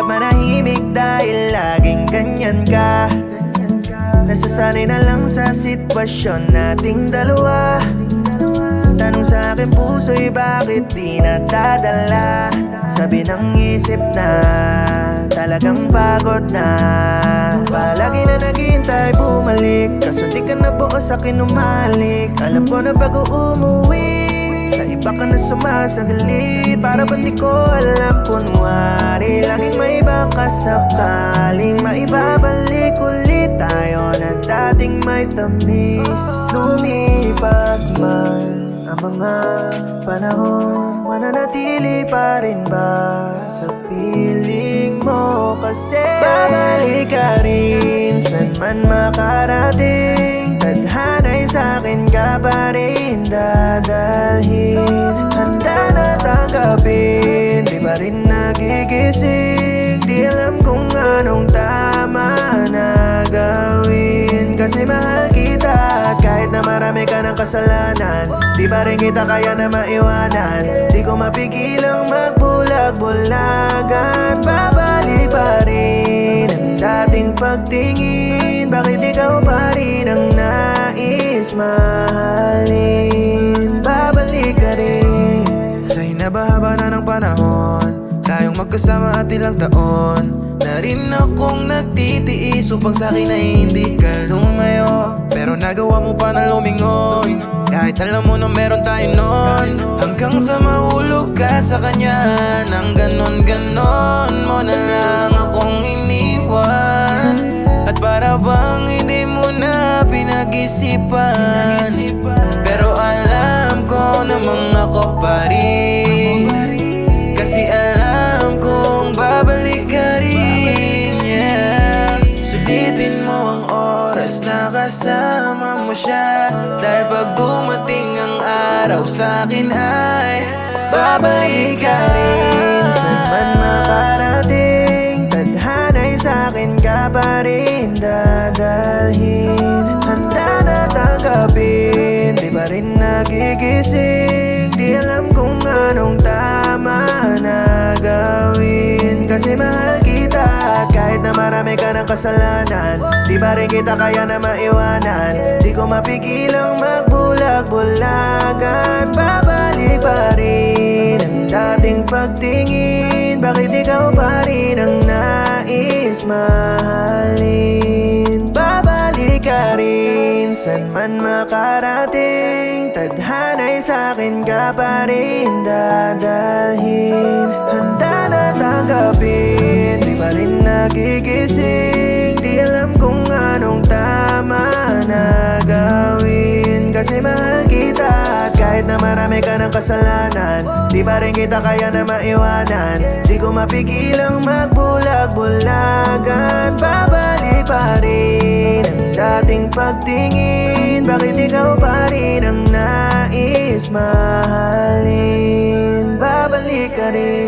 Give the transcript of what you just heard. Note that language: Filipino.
manahimik dahil laging ganyan ka. Nasasanay na lang sa sitwasyon nating dalawa. Tanong sa akin puso'y bakit di natadala. Sabi ng isip na talagang pagod na. Palagi na naghihintay bumalik, kaso di ka na bukas akin umalik. Alam ko na bago umuwi, sa iba ka na sumasagalit. Para ba't di ko alam kunwari laging may iba ka sakaling maibabalik ulit tayo na dating may tamis. Lumipas man ang mga panahon, mananatili pa rin ba sa piling mo? Kasi babalik ka rin saan man makarating. Tadhana'y sa'kin ka pa rin dadalhin. Handa na tanggapin, di pa rin nagigising. Di alam kung anong tama na gawin. Kasi mahal kita at kahit na marami ka ng kasalanan, di pa rin kita kaya na maiwanan. Di ko mapigilang magbulag-bulagan. Babalik pa rin ang dating pagtingin. Bakit ikaw pa rin ang nais mahalin? Babalik ka rin. Sa hinaba-haba na ng panahon, tayong magkasama at ilang taon, na rin akong nagtitiis upang sa'kin ay hindi ka lumayo. Pero nagawa mo pa na lumingon, kahit alam mo na meron tayo nun. Hanggang sa mahulog ka sa kanya, nang ganon-ganon mo na lang akong iniwan. At para bang hindi mo na pinag-isipan, pero alam ko namang ako pa rin. Kasi alam kong babalik ka rin, yeah. Sulitin mo ang oras na kasama mo siya, dahil pag dumating ang araw sa'kin ay babalik ka rin. Saan man makarating, tadhana'y sa'kin ka pa rin dadalhin. Handa na tanggapin, di pa rin nagigising. Di alam kung anong tama na gawin. Kasi mahal kita at kahit na marami ka ng kasalanan, di pa rin kita kaya na maiwanan. Di ko mapigilang magbulag-bulagan. Babalik pa rin ang dating pagtingin. Bakit ikaw pa rin ang nais mahalin? Babalik ka rin saan man makarating. Tadhana'y sa'kin ka pa rin dadalhin. Handa na tanggapin, di pa rin nagigising. Di alam kung anong tama na gawin. Kasi mahal kita at kahit na marami ka ng kasalanan, di pa rin kita kaya na maiwanan. Di ko mapigilang magbulag-bulagan. Babalik pa rin ang dating pagtingin. Bakit ikaw pa rin ang nais mahalin? Babalik ka rin.